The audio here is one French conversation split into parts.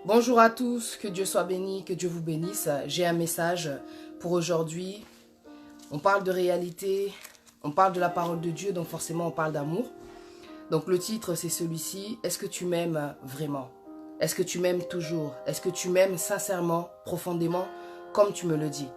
Bonjour à tous, que Dieu soit béni, que Dieu vous bénisse. J'ai un message pour aujourd'hui. On parle de réalité, on parle de la parole de Dieu, donc forcément on parle d'amour. Donc le titre c'est celui-ci, est-ce que tu m'aimes vraiment? Est-ce que tu m'aimes toujours? Est-ce que tu m'aimes sincèrement, profondément, comme tu me le dis?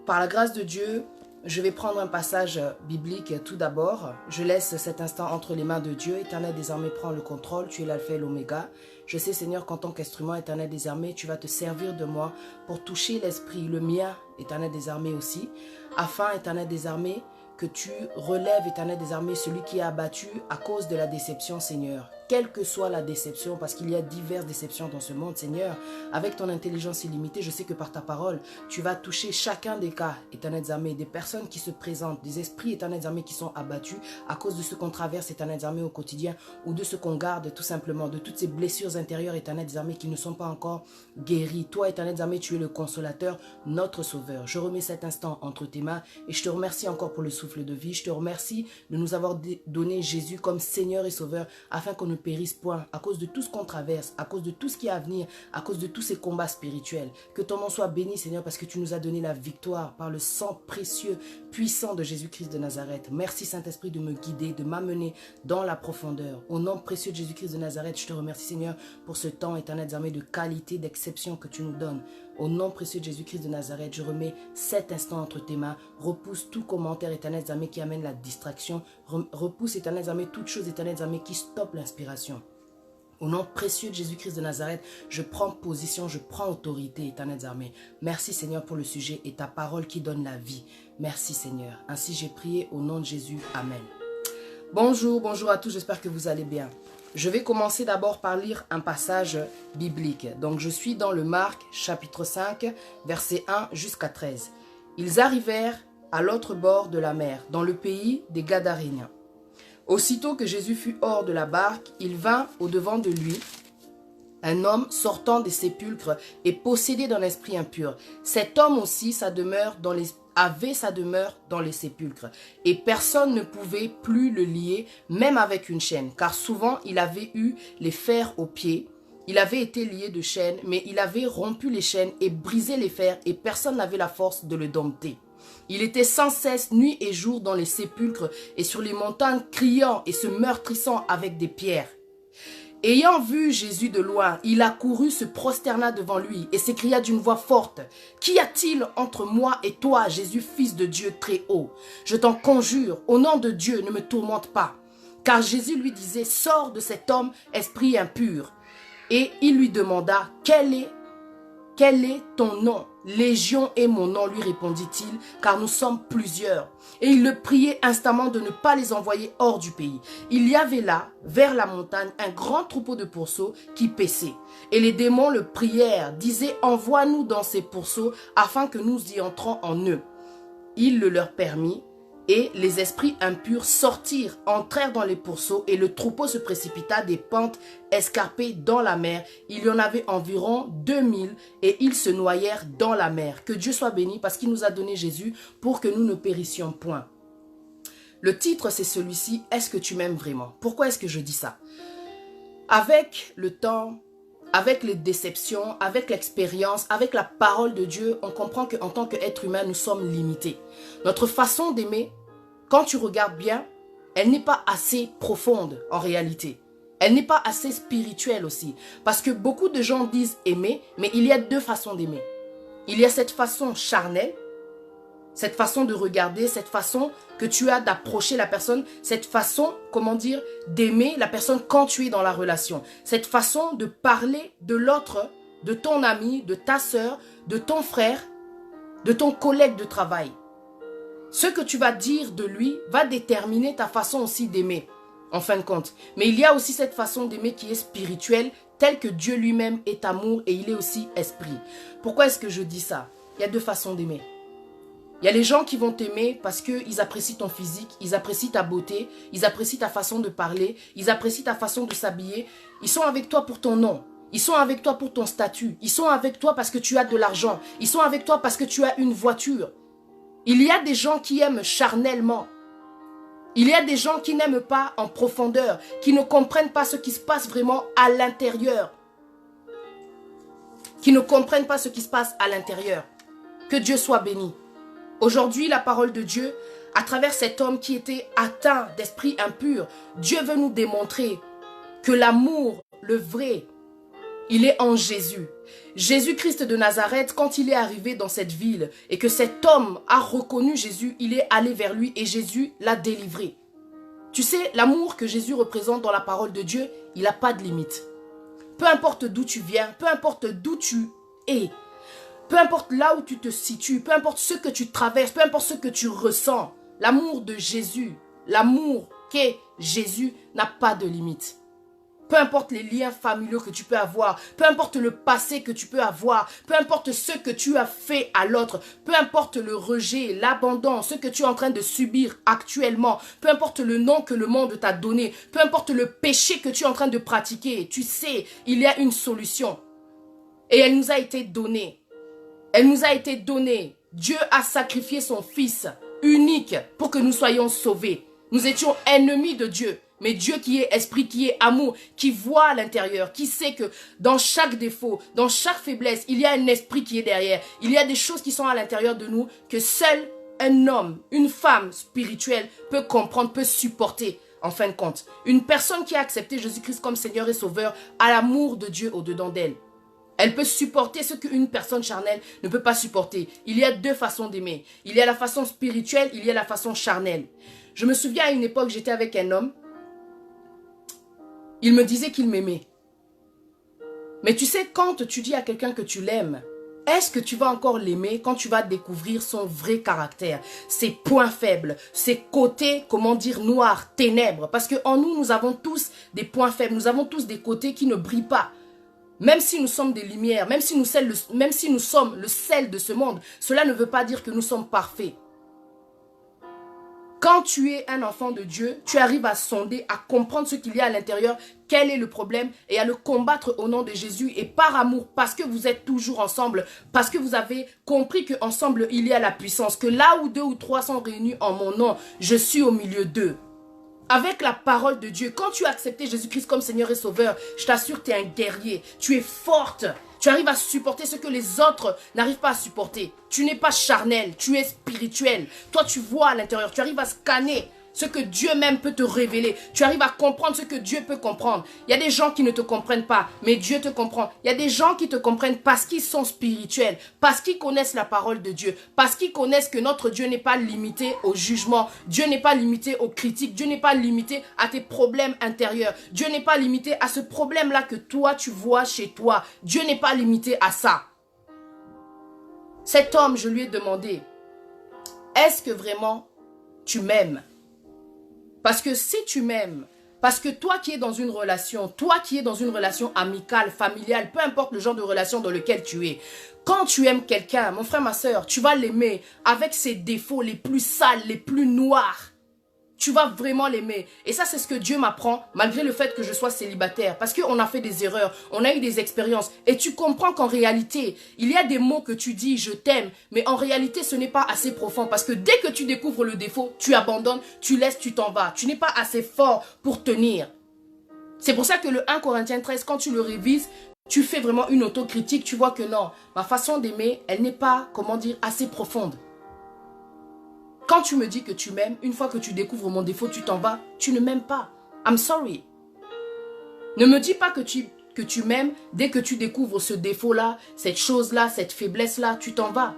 Par la grâce de Dieu, je vais prendre un passage biblique tout d'abord. Je laisse cet instant entre les mains de Dieu. Éternel des armées, prends le contrôle. Tu es l'alpha et l'oméga. Je sais, Seigneur, qu'en tant qu'instrument, Éternel des armées, tu vas te servir de moi pour toucher l'esprit, le mien, Éternel des armées aussi, afin, Éternel des armées, que tu relèves, Éternel des armées, celui qui est abattu à cause de la déception, Seigneur. Quelle que soit la déception, parce qu'il y a diverses déceptions dans ce monde, Seigneur, avec ton intelligence illimitée, je sais que par ta parole, tu vas toucher chacun des cas, Éternel des armées, des personnes qui se présentent, des esprits, Éternel des armées, qui sont abattus à cause de ce qu'on traverse, Éternel des armées, au quotidien, ou de ce qu'on garde tout simplement, de toutes ces blessures intérieures, Éternel des armées, qui ne sont pas encore guéries. Toi, Éternel des armées, tu es le consolateur, notre sauveur. Je remets cet instant entre tes mains et je te remercie encore pour le souffle de vie. Je te remercie de nous avoir donné Jésus comme Seigneur et Sauveur afin qu'on ne périsse point à cause de tout ce qu'on traverse, à cause de tout ce qui est à venir, à cause de tous ces combats spirituels. Que ton nom soit béni, Seigneur, parce que tu nous as donné la victoire par le sang précieux, puissant de Jésus-Christ de Nazareth. Merci, Saint-Esprit, de me guider, de m'amener dans la profondeur. Au nom précieux de Jésus-Christ de Nazareth, je te remercie, Seigneur, pour ce temps, Éternel des armées, de qualité, d'exception que tu nous donnes. Au nom précieux de Jésus-Christ de Nazareth, je remets cet instant entre tes mains. Repousse tout commentaire, Éternel des armées, qui amène la distraction. Repousse, Éternel des armées, toute chose, Éternel des armées, qui stoppe l'inspiration. Au nom précieux de Jésus-Christ de Nazareth, je prends position, je prends autorité, Éternel des armées. Merci, Seigneur, pour le sujet et ta parole qui donne la vie. Merci, Seigneur. Ainsi, j'ai prié au nom de Jésus. Amen. Bonjour, bonjour à tous, j'espère que vous allez bien. Je vais commencer d'abord par lire un passage biblique. Donc je suis dans le Marc chapitre 5, versets 1 jusqu'à 13. Ils arrivèrent à l'autre bord de la mer, dans le pays des Gadaréniens. Aussitôt que Jésus fut hors de la barque, il vint au-devant de lui un homme sortant des sépulcres et possédé d'un esprit impur. Cet homme aussi avait sa demeure dans les sépulcres, et personne ne pouvait plus le lier, même avec une chaîne, car souvent il avait eu les fers aux pieds. Il avait été lié de chaînes, mais il avait rompu les chaînes et brisé les fers, et personne n'avait la force de le dompter. Il était sans cesse nuit et jour dans les sépulcres et sur les montagnes, criant et se meurtrissant avec des pierres. Ayant vu Jésus de loin, il accourut, se prosterna devant lui et s'écria d'une voix forte: « Qu'y a-t-il entre moi et toi, Jésus, fils de Dieu très haut? Je t'en conjure, au nom de Dieu, ne me tourmente pas. » Car Jésus lui disait: « Sors de cet homme, esprit impur. » Et il lui demanda: « Quel est ton nom? » « Légion est mon nom, lui répondit-il, car nous sommes plusieurs. Et il le priait instamment de ne pas les envoyer hors du pays. Il y avait là, vers la montagne, un grand troupeau de pourceaux qui paissaient. Et les démons le prièrent, disaient: « Envoie-nous dans ces pourceaux, afin que nous y entrons en eux. » Il le leur permit, et les esprits impurs sortirent, entrèrent dans les pourceaux, et le troupeau se précipita des pentes escarpées dans la mer. Il y en avait environ 2000, et ils se noyèrent dans la mer. Que Dieu soit béni, parce qu'il nous a donné Jésus pour que nous ne périssions point. Le titre, c'est celui-ci: Est-ce que tu m'aimes vraiment? Pourquoi est-ce que je dis ça? Avec le temps, avec les déceptions, avec l'expérience, avec la parole de Dieu, on comprend qu'en tant qu'être humain, nous sommes limités. Notre façon d'aimer, quand tu regardes bien, elle n'est pas assez profonde en réalité. Elle n'est pas assez spirituelle aussi. Parce que beaucoup de gens disent aimer, mais il y a deux façons d'aimer. Il y a cette façon charnelle, cette façon de regarder, cette façon que tu as d'approcher la personne, cette façon, d'aimer la personne quand tu es dans la relation. Cette façon de parler de l'autre, de ton ami, de ta sœur, de ton frère, de ton collègue de travail. Ce que tu vas dire de lui va déterminer ta façon aussi d'aimer, en fin de compte. Mais il y a aussi cette façon d'aimer qui est spirituelle, telle que Dieu lui-même est amour et il est aussi esprit. Pourquoi est-ce que je dis ça? Il y a deux façons d'aimer. Il y a les gens qui vont t'aimer parce qu'ils apprécient ton physique, ils apprécient ta beauté, ils apprécient ta façon de parler, ils apprécient ta façon de s'habiller. Ils sont avec toi pour ton nom. Ils sont avec toi pour ton statut. Ils sont avec toi parce que tu as de l'argent. Ils sont avec toi parce que tu as une voiture. Il y a des gens qui aiment charnellement. Il y a des gens qui n'aiment pas en profondeur, qui ne comprennent pas ce qui se passe vraiment à l'intérieur. qui ne comprennent pas ce qui se passe à l'intérieur. Que Dieu soit béni. Aujourd'hui, la parole de Dieu, à travers cet homme qui était atteint d'esprit impur, Dieu veut nous démontrer que l'amour, le vrai, il est en Jésus. Jésus-Christ de Nazareth, quand il est arrivé dans cette ville et que cet homme a reconnu Jésus, il est allé vers lui et Jésus l'a délivré. Tu sais, l'amour que Jésus représente dans la parole de Dieu, il n'a pas de limite. Peu importe d'où tu viens, peu importe d'où tu es, peu importe là où tu te situes, peu importe ce que tu traverses, peu importe ce que tu ressens, l'amour de Jésus, l'amour qu'est Jésus n'a pas de limite. Peu importe les liens familiaux que tu peux avoir, peu importe le passé que tu peux avoir, peu importe ce que tu as fait à l'autre, peu importe le rejet, l'abandon, ce que tu es en train de subir actuellement, peu importe le nom que le monde t'a donné, peu importe le péché que tu es en train de pratiquer, tu sais, il y a une solution. Et elle nous a été donnée. Elle nous a été donnée. Dieu a sacrifié son Fils unique pour que nous soyons sauvés. Nous étions ennemis de Dieu. Mais Dieu qui est esprit, qui est amour, qui voit à l'intérieur, qui sait que dans chaque défaut, dans chaque faiblesse, il y a un esprit qui est derrière. Il y a des choses qui sont à l'intérieur de nous que seul un homme, une femme spirituelle peut comprendre, peut supporter en fin de compte. Une personne qui a accepté Jésus-Christ comme Seigneur et Sauveur a l'amour de Dieu au-dedans d'elle. Elle peut supporter ce qu'une personne charnelle ne peut pas supporter. Il y a deux façons d'aimer. Il y a la façon spirituelle, il y a la façon charnelle. Je me souviens à une époque, j'étais avec un homme. Il me disait qu'il m'aimait. Mais tu sais, quand tu dis à quelqu'un que tu l'aimes, est-ce que tu vas encore l'aimer quand tu vas découvrir son vrai caractère, ses points faibles, ses côtés, comment dire, noirs, ténèbres? Parce qu'en nous, nous avons tous des points faibles, nous avons tous des côtés qui ne brillent pas. Même si nous sommes des lumières, même si nous sommes le sel de ce monde, cela ne veut pas dire que nous sommes parfaits. Quand tu es un enfant de Dieu, tu arrives à sonder, à comprendre ce qu'il y a à l'intérieur, quel est le problème et à le combattre au nom de Jésus et par amour, parce que vous êtes toujours ensemble, parce que vous avez compris qu'ensemble il y a la puissance, que là où 2 ou 3 sont réunis en mon nom, je suis au milieu d'eux. Avec la parole de Dieu, quand tu as accepté Jésus-Christ comme Seigneur et Sauveur, je t'assure, tu es un guerrier, tu es forte. Tu arrives à supporter ce que les autres n'arrivent pas à supporter. Tu n'es pas charnel, tu es spirituel. Toi, tu vois à l'intérieur, tu arrives à scanner ce que Dieu même peut te révéler. Tu arrives à comprendre ce que Dieu peut comprendre. Il y a des gens qui ne te comprennent pas, mais Dieu te comprend. Il y a des gens qui te comprennent parce qu'ils sont spirituels, parce qu'ils connaissent la parole de Dieu, parce qu'ils connaissent que notre Dieu n'est pas limité au jugement. Dieu n'est pas limité aux critiques. Dieu n'est pas limité à tes problèmes intérieurs. Dieu n'est pas limité à ce problème-là que toi, tu vois chez toi. Dieu n'est pas limité à ça. Cet homme, je lui ai demandé, est-ce que vraiment tu m'aimes? Parce que si tu m'aimes, parce que toi qui es dans une relation, amicale, familiale, peu importe le genre de relation dans lequel tu es, quand tu aimes quelqu'un, mon frère, ma soeur, tu vas l'aimer avec ses défauts les plus sales, les plus noirs. Tu vas vraiment l'aimer. Et ça, c'est ce que Dieu m'apprend, malgré le fait que je sois célibataire. Parce qu'on a fait des erreurs, on a eu des expériences. Et tu comprends qu'en réalité, il y a des mots que tu dis, je t'aime. Mais en réalité, ce n'est pas assez profond. Parce que dès que tu découvres le défaut, tu abandonnes, tu laisses, tu t'en vas. Tu n'es pas assez fort pour tenir. C'est pour ça que le 1 Corinthiens 13, quand tu le révises, tu fais vraiment une autocritique. Tu vois que non, ma façon d'aimer, elle n'est pas, comment dire, assez profonde. Quand tu me dis que tu m'aimes, une fois que tu découvres mon défaut, tu t'en vas, tu ne m'aimes pas. I'm sorry. Ne me dis pas que tu m'aimes dès que tu découvres ce défaut-là, cette chose-là, cette faiblesse-là, tu t'en vas.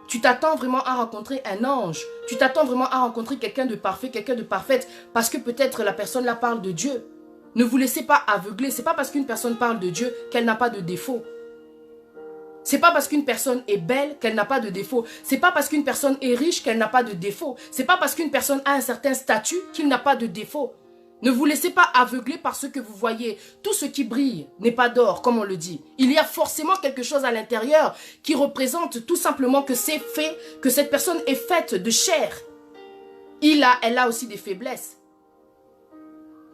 Tu t'attends vraiment à rencontrer un ange. Tu t'attends vraiment à rencontrer quelqu'un de parfait, quelqu'un de parfaite, parce que peut-être la personne-là parle de Dieu. Ne vous laissez pas aveugler. Ce n'est pas parce qu'une personne parle de Dieu qu'elle n'a pas de défaut. C'est pas parce qu'une personne est belle qu'elle n'a pas de défaut. C'est pas parce qu'une personne est riche qu'elle n'a pas de défaut. C'est pas parce qu'une personne a un certain statut qu'il n'a pas de défaut. Ne vous laissez pas aveugler par ce que vous voyez. Tout ce qui brille n'est pas d'or, comme on le dit. Il y a forcément quelque chose à l'intérieur qui représente tout simplement que c'est fait, que cette personne est faite de chair. Elle a aussi des faiblesses.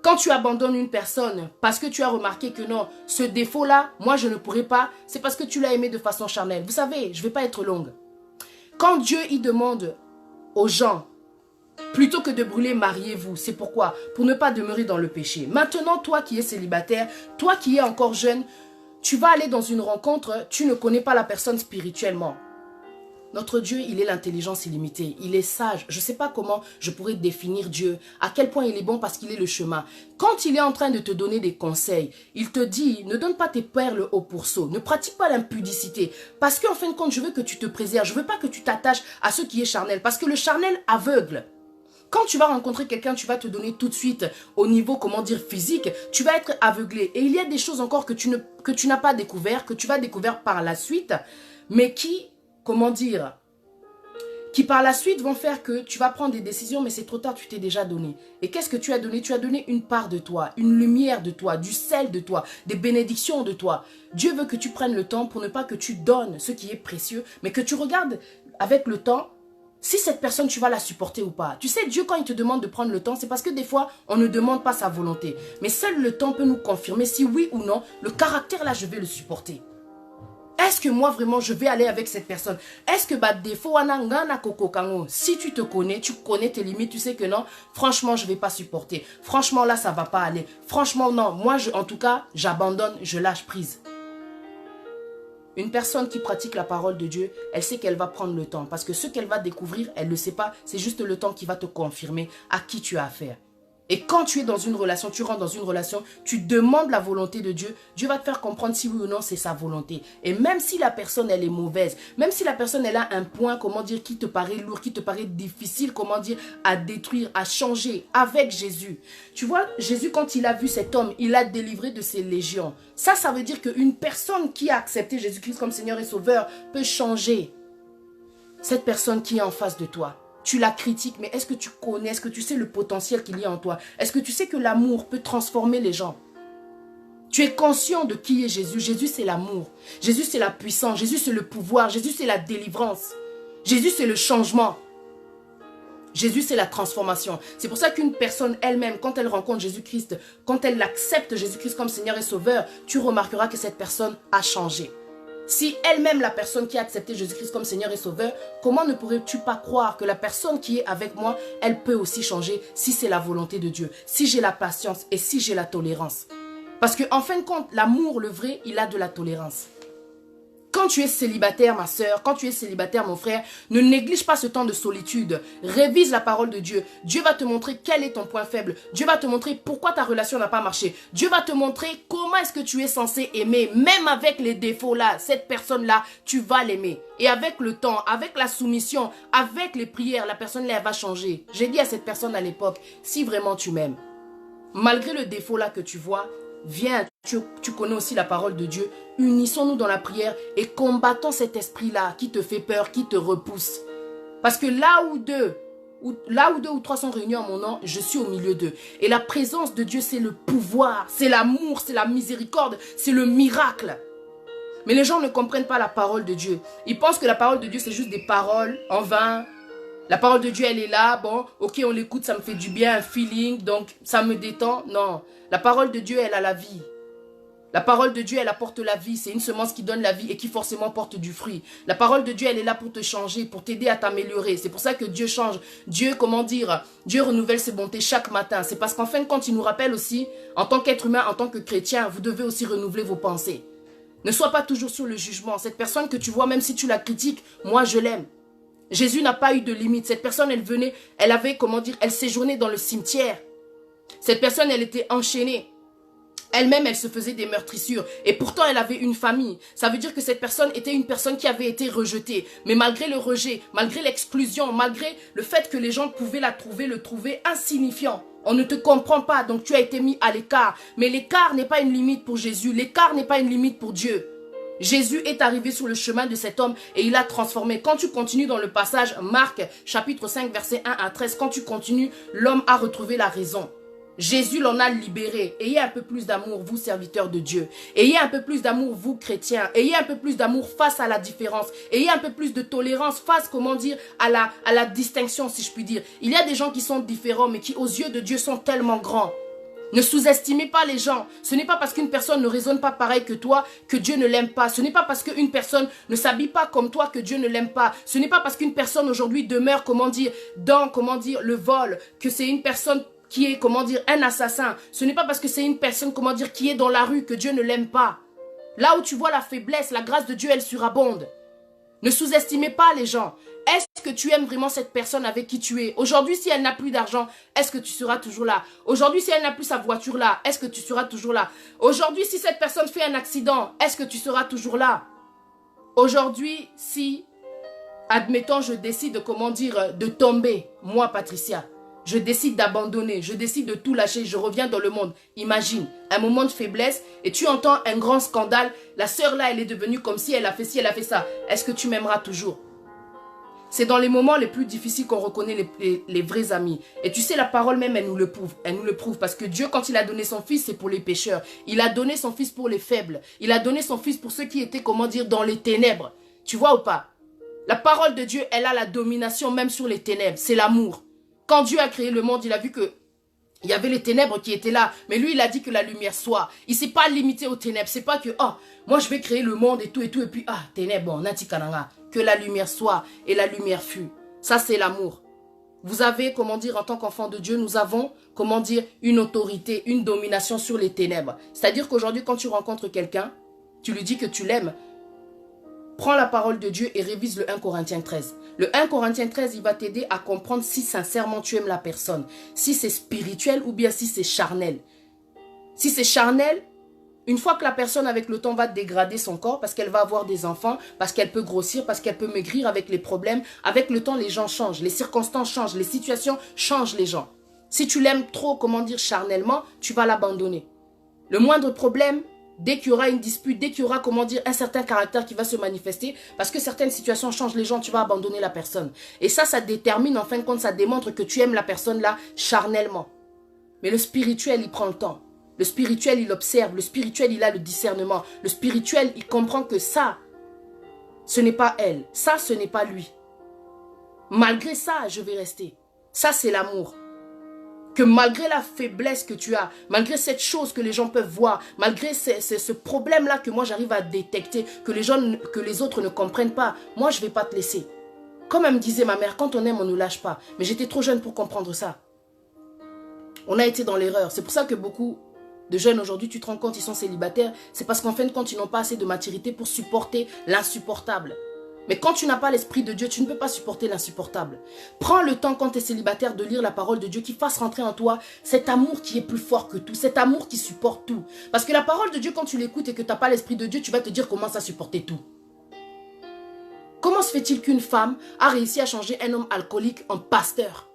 Quand tu abandonnes une personne parce que tu as remarqué que non, ce défaut-là, moi je ne pourrais pas, c'est parce que tu l'as aimé de façon charnelle. Vous savez, je ne vais pas être longue. Quand Dieu y demande aux gens, plutôt que de brûler, mariez-vous. C'est pourquoi? Pour ne pas demeurer dans le péché. Maintenant, toi qui es célibataire, toi qui es encore jeune, Tu vas aller dans une rencontre, tu ne connais pas la personne spirituellement. Notre Dieu, il est l'intelligence illimitée, il est sage. Je ne sais pas comment je pourrais définir Dieu, à quel point il est bon parce qu'il est le chemin. Quand il est en train de te donner des conseils, il te dit, ne donne pas tes perles au pourceau, ne pratique pas l'impudicité. Parce qu'en fin de compte, je veux que tu te préserves, je ne veux pas que tu t'attaches à ce qui est charnel. Parce que le charnel aveugle. Quand tu vas rencontrer quelqu'un, tu vas te donner tout de suite au niveau, comment dire, physique, tu vas être aveuglé. Et il y a des choses encore que tu n'as pas découvert, que tu vas découvrir par la suite, mais qui, comment dire, qui par la suite vont faire que tu vas prendre des décisions, mais c'est trop tard, tu t'es déjà donné. Et qu'est-ce que tu as donné? Tu as donné une part de toi, une lumière de toi, du sel de toi, des bénédictions de toi. Dieu veut que tu prennes le temps pour ne pas que tu donnes ce qui est précieux, mais que tu regardes avec le temps si cette personne, tu vas la supporter ou pas. Tu sais, Dieu, quand il te demande de prendre le temps, c'est parce que des fois, on ne demande pas sa volonté. Mais seul le temps peut nous confirmer si oui ou non, le caractère là, je vais le supporter. Est-ce que moi, vraiment, je vais aller avec cette personne? Est-ce que, si tu te connais, tu connais tes limites, tu sais que non, franchement, je ne vais pas supporter. Franchement, là, ça ne va pas aller. Franchement, non. Moi, en tout cas, j'abandonne, je lâche prise. Une personne qui pratique la parole de Dieu, elle sait qu'elle va prendre le temps. Parce que ce qu'elle va découvrir, elle ne le sait pas. C'est juste le temps qui va te confirmer à qui tu as affaire. Et quand tu es dans une relation, tu rentres dans une relation, tu demandes la volonté de Dieu, Dieu va te faire comprendre si oui ou non c'est sa volonté. Et même si la personne elle est mauvaise, même si la personne elle a un point, comment dire, qui te paraît lourd, qui te paraît difficile, comment dire, à détruire, à changer, avec Jésus. Tu vois, Jésus quand il a vu cet homme, il l'a délivré de ses légions. Ça veut dire qu'une personne qui a accepté Jésus-Christ comme Seigneur et Sauveur peut changer cette personne qui est en face de toi. Tu la critiques, mais est-ce que tu connais, est-ce que tu sais le potentiel qu'il y a en toi? Est-ce que tu sais que l'amour peut transformer les gens? Tu es conscient de qui est Jésus? Jésus, c'est l'amour. Jésus, c'est la puissance. Jésus, c'est le pouvoir. Jésus, c'est la délivrance. Jésus, c'est le changement. Jésus, c'est la transformation. C'est pour ça qu'une personne elle-même, quand elle rencontre Jésus-Christ, quand elle accepte Jésus-Christ comme Seigneur et Sauveur, tu remarqueras que cette personne a changé. Si elle-même, la personne qui a accepté Jésus-Christ comme Seigneur et Sauveur, comment ne pourrais-tu pas croire que la personne qui est avec moi, elle peut aussi changer si c'est la volonté de Dieu, si j'ai la patience et si j'ai la tolérance? Parce qu'en fin de compte, l'amour, le vrai, il a de la tolérance. Quand tu es célibataire, ma soeur, quand tu es célibataire, mon frère, ne néglige pas ce temps de solitude. Révise la parole de Dieu. Dieu va te montrer quel est ton point faible. Dieu va te montrer pourquoi ta relation n'a pas marché. Dieu va te montrer comment est-ce que tu es censé aimer. Même avec les défauts là, cette personne-là, tu vas l'aimer. Et avec le temps, avec la soumission, avec les prières, la personne là, elle va changer. J'ai dit à cette personne à l'époque, si vraiment tu m'aimes, malgré le défaut là que tu vois, viens, tu connais aussi la parole de Dieu. Unissons-nous dans la prière et combattons cet esprit-là qui te fait peur, qui te repousse. Parce que là où deux ou trois sont réunis en mon nom, je suis au milieu d'eux. Et la présence de Dieu, c'est le pouvoir, c'est l'amour, c'est la miséricorde, c'est le miracle. Mais les gens ne comprennent pas la parole de Dieu. Ils pensent que la parole de Dieu, c'est juste des paroles en vain. La parole de Dieu, elle est là, bon, ok, on l'écoute, ça me fait du bien, un feeling, donc ça me détend. Non, la parole de Dieu, elle a la vie. La parole de Dieu, elle apporte la vie. C'est une semence qui donne la vie et qui forcément porte du fruit. La parole de Dieu, elle est là pour te changer, pour t'aider à t'améliorer. C'est pour ça que Dieu change. Dieu, comment dire, Dieu renouvelle ses bontés chaque matin. C'est parce qu'en fin de compte, il nous rappelle aussi, en tant qu'être humain, en tant que chrétien, vous devez aussi renouveler vos pensées. Ne sois pas toujours sur le jugement. Cette personne que tu vois, même si tu la critiques, moi, je l'aime. Jésus n'a pas eu de limite. Cette personne, elle venait, elle avait, comment dire, elle séjournait dans le cimetière. Cette personne, elle était enchaînée. Elle-même, elle se faisait des meurtrissures. Et pourtant, elle avait une famille. Ça veut dire que cette personne était une personne qui avait été rejetée. Mais malgré le rejet, malgré l'exclusion, malgré le fait que les gens pouvaient le trouver insignifiant. On ne te comprend pas, donc tu as été mis à l'écart. Mais l'écart n'est pas une limite pour Jésus. L'écart n'est pas une limite pour Dieu. Jésus est arrivé sur le chemin de cet homme et il a transformé. Quand tu continues dans le passage Marc, chapitre 5, versets 1 à 13, quand tu continues, l'homme a retrouvé la raison. Jésus l'en a libéré. Ayez un peu plus d'amour, vous serviteurs de Dieu. Ayez un peu plus d'amour, vous chrétiens. Ayez un peu plus d'amour face à la différence. Ayez un peu plus de tolérance face, comment dire, à la distinction, si je puis dire. Il y a des gens qui sont différents, mais qui aux yeux de Dieu sont tellement grands. Ne sous-estimez pas les gens. Ce n'est pas parce qu'une personne ne raisonne pas pareil que toi que Dieu ne l'aime pas. Ce n'est pas parce qu'une personne ne s'habille pas comme toi que Dieu ne l'aime pas. Ce n'est pas parce qu'une personne aujourd'hui demeure, comment dire, dans, comment dire, le vol, que c'est une personne qui est, comment dire, un assassin. Ce n'est pas parce que c'est une personne, comment dire, qui est dans la rue que Dieu ne l'aime pas. Là où tu vois la faiblesse, la grâce de Dieu, elle surabonde. Ne sous-estimez pas les gens. Est-ce que tu aimes vraiment cette personne avec qui tu es? Aujourd'hui, si elle n'a plus d'argent, est-ce que tu seras toujours là? Aujourd'hui, si elle n'a plus sa voiture là, est-ce que tu seras toujours là? Aujourd'hui, si cette personne fait un accident, est-ce que tu seras toujours là? Aujourd'hui, si, admettons, je décide, comment dire, de tomber, moi, Patricia, je décide d'abandonner, je décide de tout lâcher, je reviens dans le monde. Imagine, un moment de faiblesse et tu entends un grand scandale. La sœur là, elle est devenue comme si elle a fait ci, elle a fait ça. Est-ce que tu m'aimeras toujours? C'est dans les moments les plus difficiles qu'on reconnaît les vrais amis. Et tu sais, la parole même, elle nous le prouve. Elle nous le prouve parce que Dieu, quand il a donné son fils, c'est pour les pécheurs. Il a donné son fils pour les faibles. Il a donné son fils pour ceux qui étaient, comment dire, dans les ténèbres. Tu vois ou pas? La parole de Dieu, elle a la domination même sur les ténèbres. C'est l'amour. Quand Dieu a créé le monde, il a vu que il y avait les ténèbres qui étaient là. Mais lui, il a dit que la lumière soit. Il ne s'est pas limité aux ténèbres. C'est pas que, oh, moi je vais créer le monde et tout. Et puis, ah, ténèbres, bon, nati kananga. Que la lumière soit et la lumière fut. Ça, c'est l'amour. Vous avez, comment dire, en tant qu'enfant de Dieu, nous avons, comment dire, une autorité, une domination sur les ténèbres. C'est-à-dire qu'aujourd'hui, quand tu rencontres quelqu'un, tu lui dis que tu l'aimes. Prends la parole de Dieu et révise le 1 Corinthiens 13. Le 1 Corinthiens 13, il va t'aider à comprendre si sincèrement tu aimes la personne. Si c'est spirituel ou bien si c'est charnel. Si c'est charnel, une fois que la personne avec le temps va dégrader son corps parce qu'elle va avoir des enfants, parce qu'elle peut grossir, parce qu'elle peut maigrir avec les problèmes, avec le temps les gens changent, les circonstances changent, les situations changent les gens. Si tu l'aimes trop, comment dire, charnellement, tu vas l'abandonner. Le moindre problème, dès qu'il y aura une dispute, dès qu'il y aura, comment dire, un certain caractère qui va se manifester, parce que certaines situations changent les gens, tu vas abandonner la personne. Et ça détermine, en fin de compte, ça démontre que tu aimes la personne là charnellement. Mais le spirituel, il prend le temps. Le spirituel, il observe. Le spirituel, il a le discernement. Le spirituel, il comprend que ça, ce n'est pas elle. Ça, ce n'est pas lui. Malgré ça, je vais rester. Ça, c'est l'amour. Que malgré la faiblesse que tu as, malgré cette chose que les gens peuvent voir, malgré ce problème-là que moi j'arrive à détecter, que les autres ne comprennent pas, moi je ne vais pas te laisser. Comme elle me disait ma mère, quand on aime, on ne lâche pas. Mais j'étais trop jeune pour comprendre ça. On a été dans l'erreur. C'est pour ça que beaucoup de jeunes aujourd'hui, tu te rends compte, ils sont célibataires. C'est parce qu'en fin de compte, ils n'ont pas assez de maturité pour supporter l'insupportable. Mais quand tu n'as pas l'esprit de Dieu, tu ne peux pas supporter l'insupportable. Prends le temps quand tu es célibataire de lire la parole de Dieu qui fasse rentrer en toi cet amour qui est plus fort que tout, cet amour qui supporte tout. Parce que la parole de Dieu, quand tu l'écoutes et que tu n'as pas l'esprit de Dieu, tu vas te dire comment ça supporter tout. Comment se fait-il qu'une femme a réussi à changer un homme alcoolique en pasteur?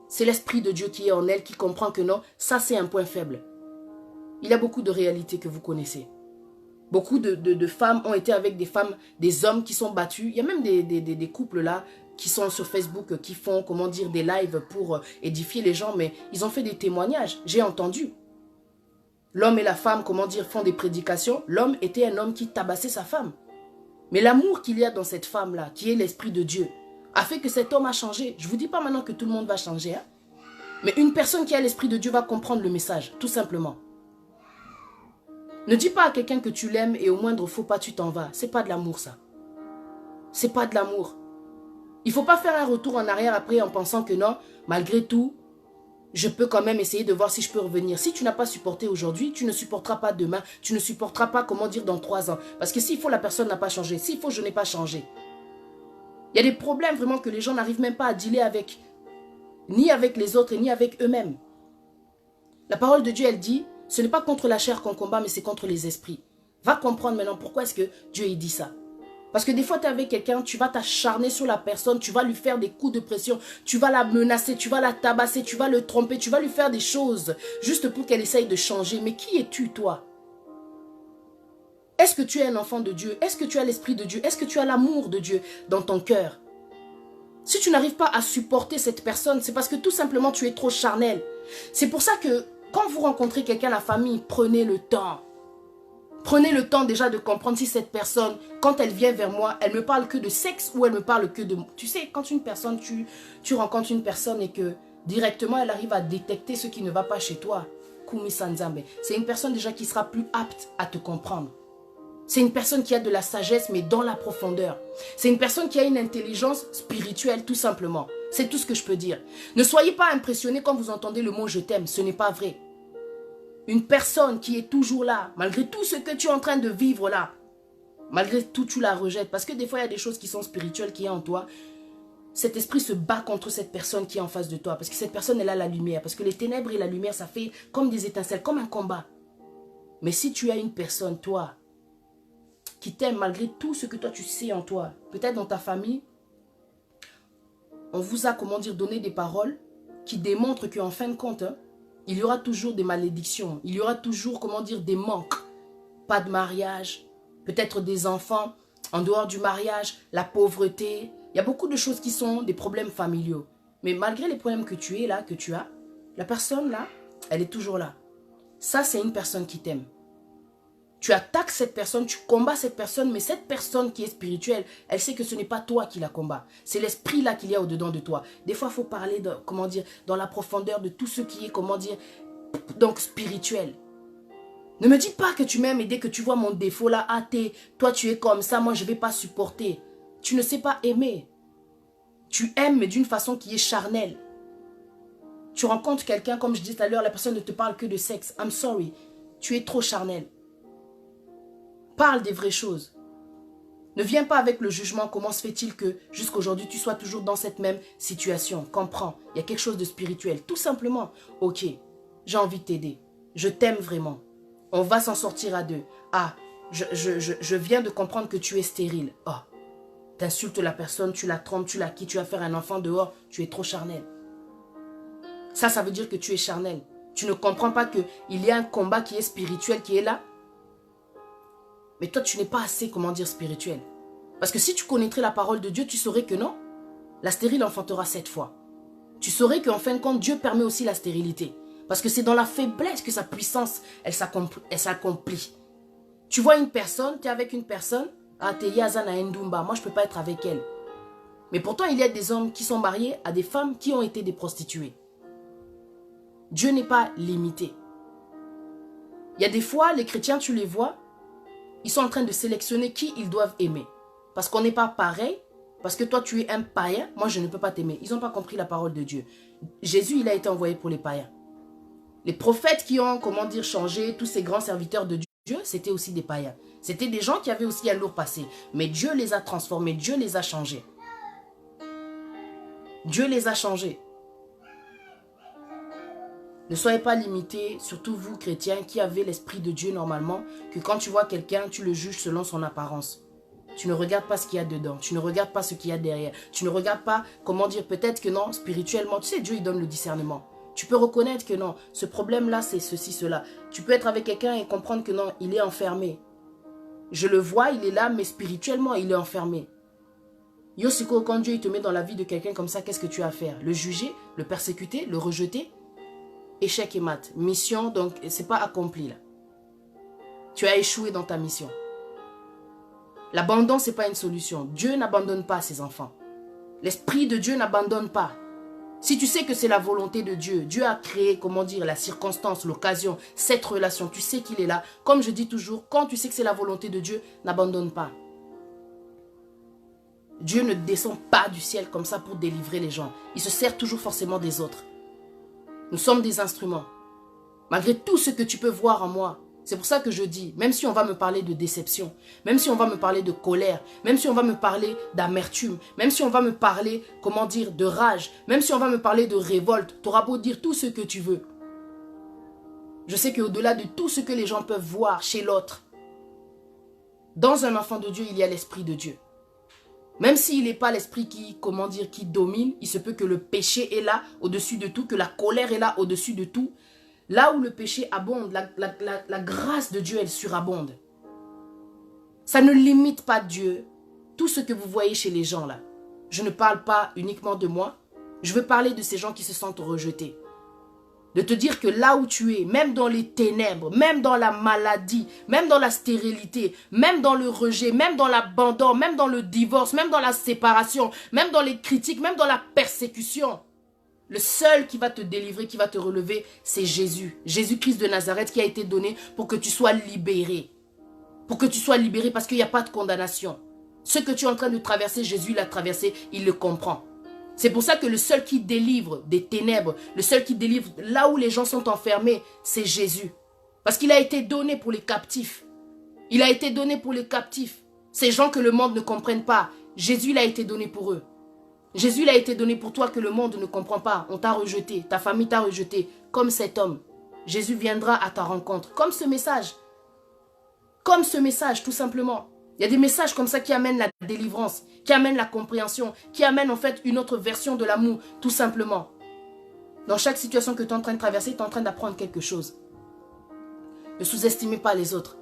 C'est l'esprit de Dieu qui est en elle, qui comprend que non, ça c'est un point faible. Il y a beaucoup de réalités que vous connaissez. Beaucoup de femmes ont été avec des hommes qui sont battus. Il y a même des couples là qui sont sur Facebook, qui font, comment dire, des lives pour édifier les gens. Mais ils ont fait des témoignages. J'ai entendu. L'homme et la femme, comment dire, font des prédications. L'homme était un homme qui tabassait sa femme. Mais l'amour qu'il y a dans cette femme-là, qui est l'esprit de Dieu, a fait que cet homme a changé. Je ne vous dis pas maintenant que tout le monde va changer. Hein? Mais une personne qui a l'esprit de Dieu va comprendre le message, tout simplement. Ne dis pas à quelqu'un que tu l'aimes et au moindre faux pas tu t'en vas. C'est pas de l'amour ça. C'est pas de l'amour. Il ne faut pas faire un retour en arrière après en pensant que non, malgré tout, je peux quand même essayer de voir si je peux revenir. Si tu n'as pas supporté aujourd'hui, tu ne supporteras pas demain. Tu ne supporteras pas, comment dire, dans 3 ans. Parce que s'il faut, la personne n'a pas changé. S'il faut, je n'ai pas changé. Il y a des problèmes vraiment que les gens n'arrivent même pas à dealer avec. Ni avec les autres, ni avec eux-mêmes. La parole de Dieu, elle dit, ce n'est pas contre la chair qu'on combat, mais c'est contre les esprits. Va comprendre maintenant pourquoi est-ce que Dieu il dit ça. Parce que des fois, tu es avec quelqu'un, tu vas t'acharner sur la personne, tu vas lui faire des coups de pression, tu vas la menacer, tu vas la tabasser, tu vas le tromper, tu vas lui faire des choses juste pour qu'elle essaye de changer. Mais qui es-tu, toi? Est-ce que tu es un enfant de Dieu? Est-ce que tu as l'esprit de Dieu? Est-ce que tu as l'amour de Dieu dans ton cœur? Si tu n'arrives pas à supporter cette personne, c'est parce que tout simplement tu es trop charnel. C'est pour ça que quand vous rencontrez quelqu'un, la famille, prenez le temps. Prenez le temps déjà de comprendre si cette personne, quand elle vient vers moi, elle me parle que de sexe ou elle me parle que de... Tu sais, quand une personne, tu rencontres une personne et que directement elle arrive à détecter ce qui ne va pas chez toi, Kumi Sanzambe, c'est une personne déjà qui sera plus apte à te comprendre. C'est une personne qui a de la sagesse, mais dans la profondeur. C'est une personne qui a une intelligence spirituelle, tout simplement. C'est tout ce que je peux dire. Ne soyez pas impressionnés quand vous entendez le mot « je t'aime ». Ce n'est pas vrai. Une personne qui est toujours là, malgré tout ce que tu es en train de vivre là, malgré tout, tu la rejettes. Parce que des fois, il y a des choses qui sont spirituelles qui est en toi. Cet esprit se bat contre cette personne qui est en face de toi. Parce que cette personne, elle a la lumière. Parce que les ténèbres et la lumière, ça fait comme des étincelles, comme un combat. Mais si tu as une personne, toi, qui t'aime malgré tout ce que toi tu sais en toi, peut-être dans ta famille, on vous a, comment dire, donné des paroles qui démontrent qu'en fin de compte, hein, il y aura toujours des malédictions. Il y aura toujours, comment dire, des manques. Pas de mariage, peut-être des enfants, en dehors du mariage, la pauvreté. Il y a beaucoup de choses qui sont des problèmes familiaux. Mais malgré les problèmes que tu es là, que tu as, la personne là, elle est toujours là. Ça, c'est une personne qui t'aime. Tu attaques cette personne, tu combats cette personne, mais cette personne qui est spirituelle, elle sait que ce n'est pas toi qui la combat. C'est l'esprit là qu'il y a au-dedans de toi. Des fois, il faut parler, de, comment dire, dans la profondeur de tout ce qui est, comment dire, donc spirituel. Ne me dis pas que tu m'aimes et dès que tu vois mon défaut là, ah, toi tu es comme ça, moi je ne vais pas supporter. Tu ne sais pas aimer. Tu aimes mais d'une façon qui est charnelle. Tu rencontres quelqu'un, comme je disais tout à l'heure, la personne ne te parle que de sexe. I'm sorry, tu es trop charnel. Parle des vraies choses. Ne viens pas avec le jugement. Comment se fait-il que jusqu'à aujourd'hui tu sois toujours dans cette même situation? Comprends, il y a quelque chose de spirituel. Tout simplement, ok, j'ai envie de t'aider. Je t'aime vraiment. On va s'en sortir à deux. Ah, je viens de comprendre que tu es stérile. Oh, t'insultes la personne, tu la trompes, tu la quittes, tu vas faire un enfant dehors. Tu es trop charnel. Ça veut dire que tu es charnel. Tu ne comprends pas qu'il y a un combat qui est spirituel qui est là. Mais toi, tu n'es pas assez, comment dire, spirituel. Parce que si tu connaîtrais la parole de Dieu, tu saurais que non, la stérile enfantera 7 fois. Tu saurais qu'en fin de compte, Dieu permet aussi la stérilité. Parce que c'est dans la faiblesse que sa puissance, elle s'accomplit. Tu vois une personne, tu es avec une personne, ah, t'es Yazana Ndumba, moi je ne peux pas être avec elle. Mais pourtant, il y a des hommes qui sont mariés à des femmes qui ont été des prostituées. Dieu n'est pas limité. Il y a des fois, les chrétiens, tu les vois, ils sont en train de sélectionner qui ils doivent aimer. Parce qu'on n'est pas pareil. Parce que toi, tu es un païen. Moi, je ne peux pas t'aimer. Ils n'ont pas compris la parole de Dieu. Jésus, il a été envoyé pour les païens. Les prophètes qui ont, comment dire, changé, tous ces grands serviteurs de Dieu, c'était aussi des païens. C'était des gens qui avaient aussi un lourd passé. Mais Dieu les a transformés. Dieu les a changés. Dieu les a changés. Ne soyez pas limités, surtout vous chrétiens qui avez l'esprit de Dieu normalement, que quand tu vois quelqu'un, tu le juges selon son apparence. Tu ne regardes pas ce qu'il y a dedans, tu ne regardes pas ce qu'il y a derrière, tu ne regardes pas, comment dire, peut-être que non, spirituellement, tu sais, Dieu il donne le discernement. Tu peux reconnaître que non, ce problème-là c'est ceci, cela. Tu peux être avec quelqu'un et comprendre que non, il est enfermé. Je le vois, il est là, mais spirituellement, il est enfermé. Yosiko, quand Dieu il te met dans la vie de quelqu'un comme ça, qu'est-ce que tu as à faire? Le juger, le persécuter, le rejeter? Échec et mat. Mission, donc, c'est pas accompli là. Tu as échoué dans ta mission. L'abandon, c'est pas une solution. Dieu n'abandonne pas ses enfants. L'esprit de Dieu n'abandonne pas. Si tu sais que c'est la volonté de Dieu, Dieu a créé, comment dire, la circonstance, l'occasion, cette relation, tu sais qu'il est là. Comme je dis toujours, quand tu sais que c'est la volonté de Dieu, n'abandonne pas. Dieu ne descend pas du ciel comme ça pour délivrer les gens. Il se sert toujours forcément des autres. Nous sommes des instruments. Malgré tout ce que tu peux voir en moi, c'est pour ça que je dis, même si on va me parler de déception, même si on va me parler de colère, même si on va me parler d'amertume, même si on va me parler, comment dire, de rage, même si on va me parler de révolte, tu auras beau dire tout ce que tu veux. Je sais qu'au-delà de tout ce que les gens peuvent voir chez l'autre, dans un enfant de Dieu, il y a l'esprit de Dieu. Même s'il n'est pas l'esprit qui, comment dire, qui domine, il se peut que le péché est là au-dessus de tout, que la colère est là au-dessus de tout. Là où le péché abonde, la grâce de Dieu, elle surabonde. Ça ne limite pas Dieu. Tout ce que vous voyez chez les gens là, je ne parle pas uniquement de moi. Je veux parler de ces gens qui se sentent rejetés. De te dire que là où tu es, même dans les ténèbres, même dans la maladie, même dans la stérilité, même dans le rejet, même dans l'abandon, même dans le divorce, même dans la séparation, même dans les critiques, même dans la persécution, le seul qui va te délivrer, qui va te relever, c'est Jésus. Jésus-Christ de Nazareth qui a été donné pour que tu sois libéré. Pour que tu sois libéré parce qu'il n'y a pas de condamnation. Ce que tu es en train de traverser, Jésus l'a traversé, il le comprend. C'est pour ça que le seul qui délivre des ténèbres, le seul qui délivre là où les gens sont enfermés, c'est Jésus. Parce qu'il a été donné pour les captifs. Il a été donné pour les captifs. Ces gens que le monde ne comprenne pas. Jésus, il a été donné pour eux. Jésus, il a été donné pour toi que le monde ne comprend pas. On t'a rejeté, ta famille t'a rejeté. Comme cet homme. Jésus viendra à ta rencontre. Comme ce message. Comme ce message, tout simplement. Il y a des messages comme ça qui amènent la délivrance, qui amènent la compréhension, qui amènent en fait une autre version de l'amour, tout simplement. Dans chaque situation que tu es en train de traverser, tu es en train d'apprendre quelque chose. Ne sous-estimez pas les autres.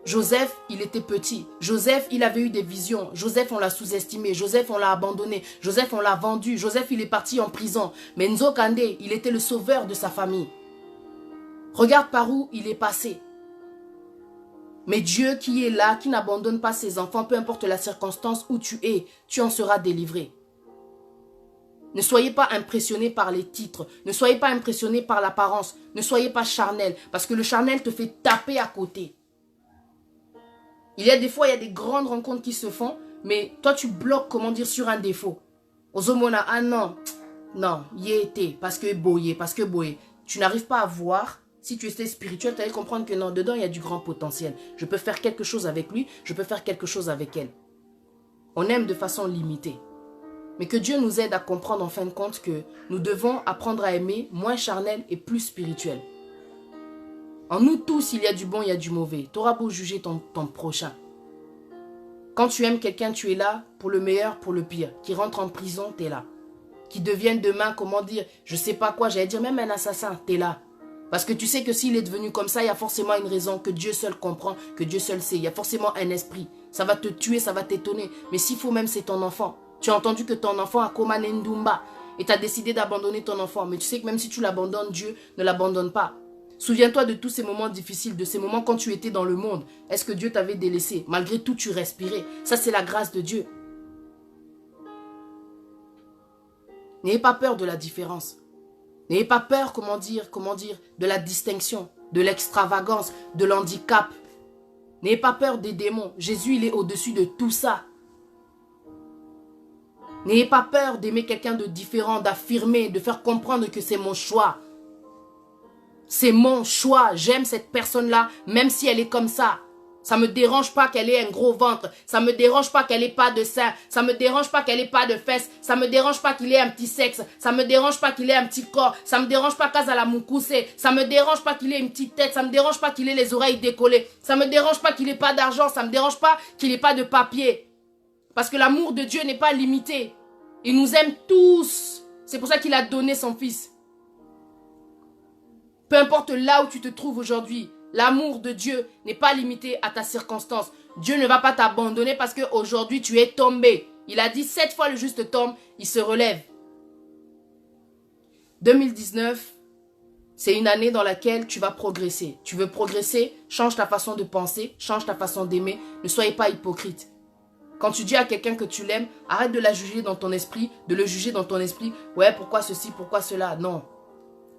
Joseph, il était petit. Joseph, il avait eu des visions. Joseph, on l'a sous-estimé. Joseph, on l'a abandonné. Joseph, on l'a vendu. Joseph, il est parti en prison. Mais Nzo Kande, il était le sauveur de sa famille. Regarde par où il est passé. Mais Dieu qui est là, qui n'abandonne pas ses enfants, peu importe la circonstance où tu es, tu en seras délivré. Ne soyez pas impressionnés par les titres. Ne soyez pas impressionnés par l'apparence. Ne soyez pas charnel. Parce que le charnel te fait taper à côté. Il y a des fois, il y a des grandes rencontres qui se font, mais toi, tu bloques, comment dire, sur un défaut. Ozomona, ah non, non, y était, parce que boyé, parce que boyé. Tu n'arrives pas à voir, si tu étais spirituel, tu allais comprendre que non, dedans, il y a du grand potentiel. Je peux faire quelque chose avec lui, je peux faire quelque chose avec elle. On aime de façon limitée. Mais que Dieu nous aide à comprendre en fin de compte que nous devons apprendre à aimer moins charnel et plus spirituel. En nous tous, il y a du bon, il y a du mauvais. Tu auras beau juger ton prochain. Quand tu aimes quelqu'un, tu es là pour le meilleur, pour le pire. Qui rentre en prison, tu es là. Qui devienne demain, comment dire, je sais pas quoi, j'allais dire même un assassin, tu es là. Parce que tu sais que s'il est devenu comme ça, il y a forcément une raison que Dieu seul comprend, que Dieu seul sait. Il y a forcément un esprit. Ça va te tuer, ça va t'étonner. Mais s'il faut même, c'est ton enfant. Tu as entendu que ton enfant a Komane Ndumba et tu as décidé d'abandonner ton enfant. Mais tu sais que même si tu l'abandonnes, Dieu ne l'abandonne pas. Souviens-toi de tous ces moments difficiles, de ces moments quand tu étais dans le monde. Est-ce que Dieu t'avait délaissé? Malgré tout, tu respirais. Ça, c'est la grâce de Dieu. N'ayez pas peur de la différence. N'ayez pas peur, comment dire, de la distinction, de l'extravagance, de l'handicap. N'ayez pas peur des démons. Jésus, il est au-dessus de tout ça. N'ayez pas peur d'aimer quelqu'un de différent, d'affirmer, de faire comprendre que c'est mon choix. C'est mon choix. J'aime cette personne-là, même si elle est comme ça. Ça ne me dérange pas qu'elle ait un gros ventre. Ça ne me dérange pas qu'elle n'ait pas de sein. Ça ne me dérange pas qu'elle n'ait pas de fesses. Ça ne me dérange pas qu'il ait un petit sexe. Ça ne me dérange pas qu'il ait un petit corps. Ça ne me dérange pas qu'Azala Moukouse. Ça ne me dérange pas qu'il ait une petite tête. Ça ne me dérange pas qu'il ait les oreilles décollées. Ça ne me dérange pas qu'il n'ait pas d'argent. Ça ne me dérange pas qu'il n'ait pas de papier. Parce que l'amour de Dieu n'est pas limité. Il nous aime tous. C'est pour ça qu'il a donné son fils. Peu importe là où tu te trouves aujourd'hui, l'amour de Dieu n'est pas limité à ta circonstance. Dieu ne va pas t'abandonner parce qu'aujourd'hui tu es tombé. Il a dit 7 fois le juste tombe, il se relève. 2019, c'est une année dans laquelle tu vas progresser. Tu veux progresser, change ta façon de penser, change ta façon d'aimer. Ne soyez pas hypocrite. Quand tu dis à quelqu'un que tu l'aimes, arrête de la juger dans ton esprit, de le juger dans ton esprit. Ouais, pourquoi ceci, pourquoi cela? Non.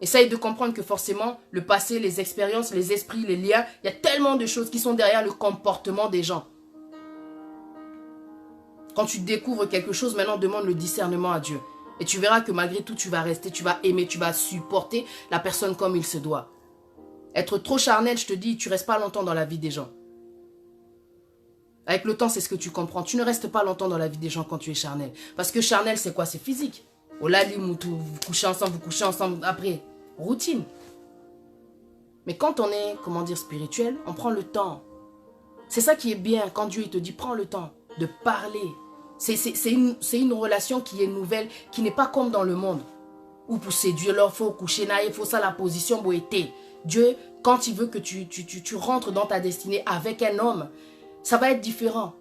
Essaye de comprendre que forcément, le passé, les expériences, les esprits, les liens, il y a tellement de choses qui sont derrière le comportement des gens. Quand tu découvres quelque chose, maintenant demande le discernement à Dieu. Et tu verras que malgré tout, tu vas rester, tu vas aimer, tu vas supporter la personne comme il se doit. Être trop charnel, je te dis, tu ne restes pas longtemps dans la vie des gens. Avec le temps, c'est ce que tu comprends. Tu ne restes pas longtemps dans la vie des gens quand tu es charnel. Parce que charnel, c'est quoi? C'est physique. Vous couchez ensemble, après. Routine. Mais quand on est, comment dire, spirituel, on prend le temps. C'est ça qui est bien quand Dieu il te dit, prends le temps de parler. C'est une relation qui est nouvelle, qui n'est pas comme dans le monde. Ou pour séduire, il faut coucher, il faut ça la position pour être. Dieu, quand il veut que tu rentres dans ta destinée avec un homme, ça va être différent.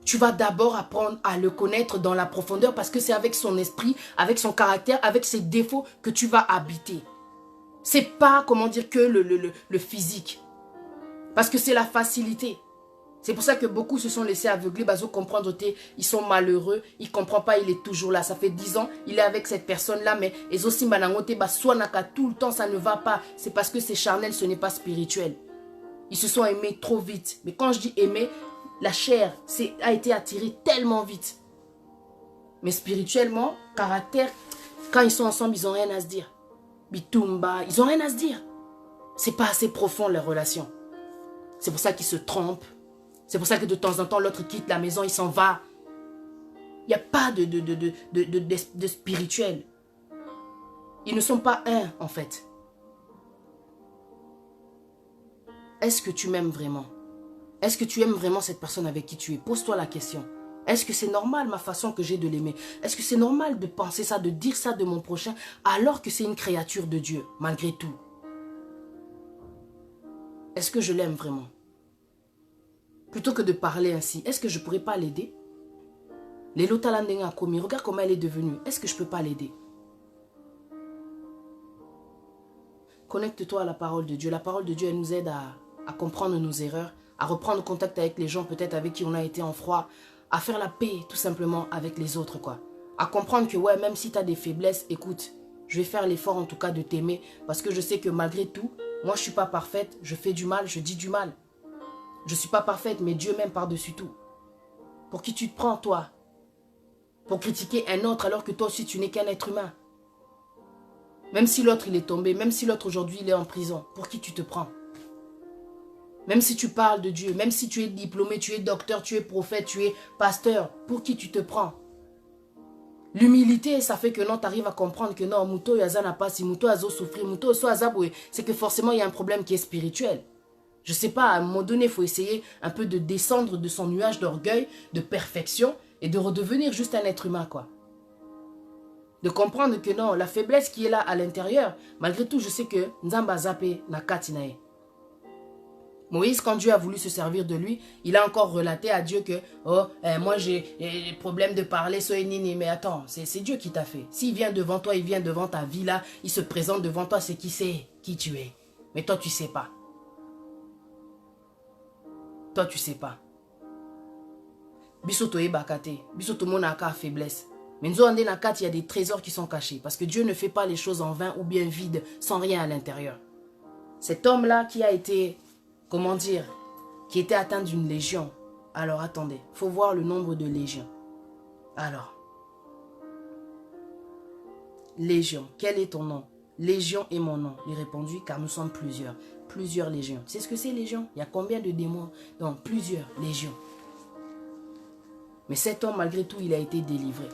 Tu vas d'abord apprendre à le connaître dans la profondeur parce que c'est avec son esprit, avec son caractère, avec ses défauts que tu vas habiter. C'est pas, comment dire, que le physique. Parce que c'est la facilité. C'est pour ça que beaucoup se sont laissés aveugler, parce que comprendre, ils sont malheureux, ils ne comprennent pas, il est toujours là. Ça fait 10 ans, il est avec cette personne-là, mais les aussi tout le temps, ça ne va pas. C'est parce que c'est charnel, ce n'est pas spirituel. Ils se sont aimés trop vite. Mais quand je dis aimer, la chair a été attirée tellement vite. Mais spirituellement, caractère, quand ils sont ensemble, ils n'ont rien à se dire. Bitumba, ils n'ont rien à se dire. C'est pas assez profond, les relations. C'est pour ça qu'ils se trompent. C'est pour ça que de temps en temps, l'autre quitte la maison, il s'en va. Il n'y a pas de spirituel. Ils ne sont pas un, en fait. Est-ce que tu m'aimes vraiment? Est-ce que tu aimes vraiment cette personne avec qui tu es? Pose-toi la question. Est-ce que c'est normal ma façon que j'ai de l'aimer? Est-ce que c'est normal de penser ça, de dire ça de mon prochain, alors que c'est une créature de Dieu, malgré tout? Est-ce que je l'aime vraiment? Plutôt que de parler ainsi, est-ce que je ne pourrais pas l'aider? Lelo talandenga komi, regarde comment elle est devenue. Est-ce que je ne peux pas l'aider? Connecte-toi à la parole de Dieu. La parole de Dieu, elle nous aide à comprendre nos erreurs, à reprendre contact avec les gens peut-être avec qui on a été en froid, à faire la paix tout simplement avec les autres, quoi. À comprendre que ouais, même si tu as des faiblesses, écoute, je vais faire l'effort en tout cas de t'aimer parce que je sais que malgré tout, moi je ne suis pas parfaite, je fais du mal, je dis du mal. Je ne suis pas parfaite, mais Dieu m'aime par-dessus tout. Pour qui tu te prends, toi? Pour critiquer un autre alors que toi aussi tu n'es qu'un être humain. Même si l'autre il est tombé, même si l'autre aujourd'hui il est en prison, pour qui tu te prends? Même si tu parles de Dieu, même si tu es diplômé, tu es docteur, tu es prophète, tu es pasteur, pour qui tu te prends? L'humilité, ça fait que non, tu arrives à comprendre que non, Muto Yaza n'a pas si Muto Azo souffrir, Muto So Azaboué, c'est que forcément il y a un problème qui est spirituel. Je sais pas, à un moment donné, il faut essayer un peu de descendre de son nuage d'orgueil, de perfection et de redevenir juste un être humain, quoi. De comprendre que non, la faiblesse qui est là à l'intérieur, malgré tout, je sais que Nzamba Zapé n'a katinae. Moïse, quand Dieu a voulu se servir de lui, il a encore relaté à Dieu que oh, moi j'ai des problèmes de parler, soyez nini. Mais attends, c'est Dieu qui t'a fait. S'il vient devant toi, il vient devant ta vie là, il se présente devant toi, c'est qui sait qui tu es. Mais toi, tu sais pas. Toi, tu sais pas. Bisoto e bakate, bisoto monaka faiblesse. Mais nous il y a des trésors qui sont cachés. Parce que Dieu ne fait pas les choses en vain ou bien vide, sans rien à l'intérieur. Cet homme-là qui a été, comment dire, qui était atteint d'une légion. Alors attendez, il faut voir le nombre de légions. Alors, légion, quel est ton nom? Légion est mon nom. Il répondit, car nous sommes plusieurs. Plusieurs légions. Tu sais ce que c'est légion? Il y a combien de démons? Donc, plusieurs légions. Mais cet homme, malgré tout, il a été délivré.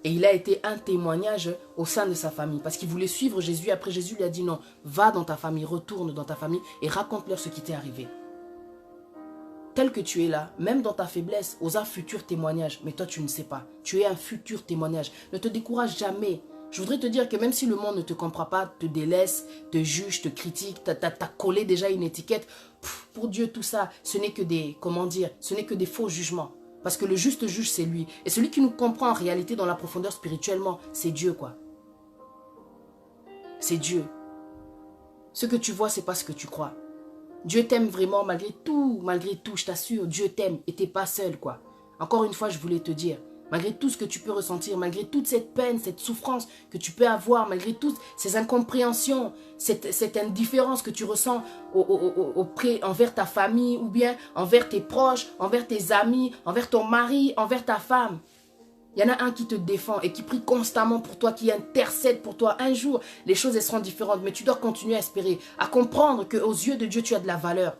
Et il a été un témoignage au sein de sa famille. Parce qu'il voulait suivre Jésus. Après, Jésus lui a dit non, va dans ta famille, retourne dans ta famille et raconte-leur ce qui t'est arrivé. Tel que tu es là, même dans ta faiblesse, ose un futur témoignage. Mais toi, tu ne sais pas. Tu es un futur témoignage. Ne te décourage jamais. Je voudrais te dire que même si le monde ne te comprend pas, te délaisse, te juge, te critique, t'as collé déjà une étiquette, pour Dieu, tout ça, ce n'est que des, comment dire, ce n'est que des faux jugements. Parce que le juste juge, c'est lui. Et celui qui nous comprend en réalité dans la profondeur spirituellement, c'est Dieu, quoi. C'est Dieu. Ce que tu vois, c'est pas ce que tu crois. Dieu t'aime vraiment malgré tout, je t'assure, Dieu t'aime et t'es pas seul, quoi. Encore une fois, je voulais te dire, malgré tout ce que tu peux ressentir, malgré toute cette peine, cette souffrance que tu peux avoir, malgré toutes ces incompréhensions, cette indifférence que tu ressens envers ta famille ou bien envers tes proches, envers tes amis, envers ton mari, envers ta femme. Il y en a un qui te défend et qui prie constamment pour toi, qui intercède pour toi. Un jour, les choses elles seront différentes, mais tu dois continuer à espérer, à comprendre qu'aux yeux de Dieu, tu as de la valeur.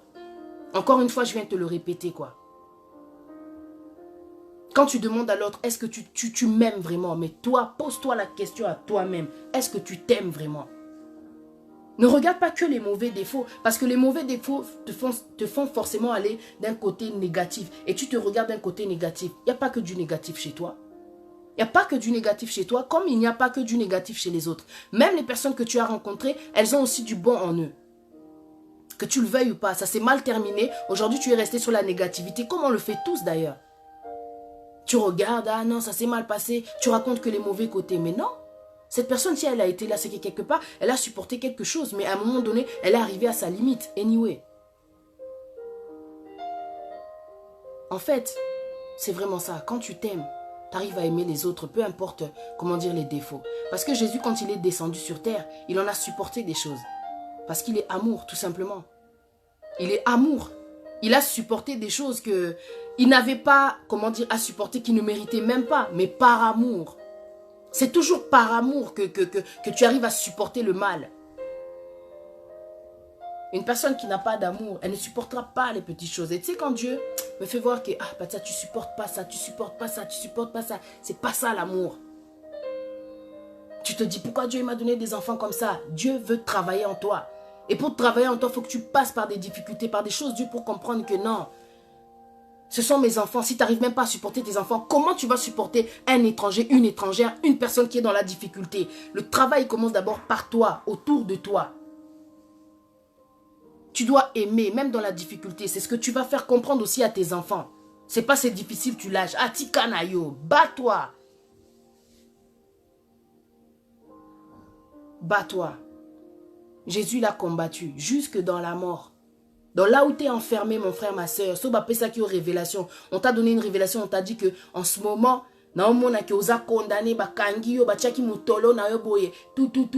Encore une fois, je viens te le répéter, quoi. Quand tu demandes à l'autre, est-ce que tu m'aimes vraiment? Mais toi, pose-toi la question à toi-même. Est-ce que tu t'aimes vraiment? Ne regarde pas que les mauvais défauts, parce que les mauvais défauts te font forcément aller d'un côté négatif. Et tu te regardes d'un côté négatif. Il n'y a pas que du négatif chez toi. Il n'y a pas que du négatif chez toi, comme il n'y a pas que du négatif chez les autres. Même les personnes que tu as rencontrées, elles ont aussi du bon en eux. Que tu le veuilles ou pas, ça s'est mal terminé. Aujourd'hui, tu es resté sur la négativité, comme on le fait tous d'ailleurs. Tu regardes, ah non, ça s'est mal passé. Tu racontes que les mauvais côtés. Mais non, cette personne, si elle a été là, c'est que quelque part, elle a supporté quelque chose. Mais à un moment donné, elle est arrivée à sa limite. Anyway. En fait, c'est vraiment ça. Quand tu t'aimes, tu arrives à aimer les autres, peu importe, comment dire, les défauts. Parce que Jésus, quand il est descendu sur terre, il en a supporté des choses. Parce qu'il est amour, tout simplement. Il est amour. Il a supporté des choses que il n'avait pas, comment dire, à supporter, qu'il ne méritait même pas, mais par amour. C'est toujours par amour que tu arrives à supporter le mal. Une personne qui n'a pas d'amour, elle ne supportera pas les petites choses. Et tu sais, quand Dieu me fait voir que, ah, bah, ça, tu supportes pas ça, tu supportes pas ça, tu supportes pas ça. C'est pas ça l'amour. Tu te dis, pourquoi Dieu m'a donné des enfants comme ça? Dieu veut travailler en toi. Et pour travailler en toi, il faut que tu passes par des difficultés, par des choses dures pour comprendre que non. Ce sont mes enfants. Si tu n'arrives même pas à supporter tes enfants, comment tu vas supporter un étranger, une étrangère, une personne qui est dans la difficulté? Le travail commence d'abord par toi, autour de toi. Tu dois aimer, même dans la difficulté. C'est ce que tu vas faire comprendre aussi à tes enfants. C'est pas c'est difficile, tu lâches. Ah, tikanayo, bats-toi. Bats-toi. Jésus l'a combattu jusque dans la mort. Donc là où tu es enfermé, mon frère, ma soeur, ça qui est aux révélations. On t'a donné une révélation, on t'a dit que en ce moment,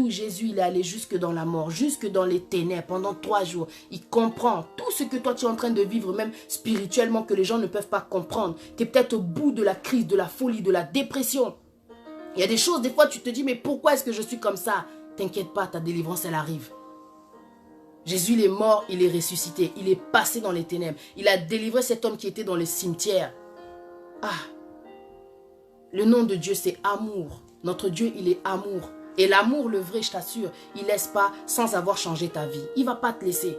Jésus il est allé jusque dans la mort, jusque dans les ténèbres pendant 3 jours. Il comprend tout ce que toi tu es en train de vivre, même spirituellement, que les gens ne peuvent pas comprendre. Tu es peut-être au bout de la crise, de la folie, de la dépression. Il y a des choses, des fois tu te dis, mais pourquoi est-ce que je suis comme ça? T'inquiète pas, ta délivrance elle arrive. Jésus il est mort, il est ressuscité, il est passé dans les ténèbres. Il a délivré cet homme qui était dans le cimetière. Ah, le nom de Dieu c'est amour. Notre Dieu il est amour. Et l'amour, le vrai, je t'assure, il ne laisse pas sans avoir changé ta vie. Il ne va pas te laisser.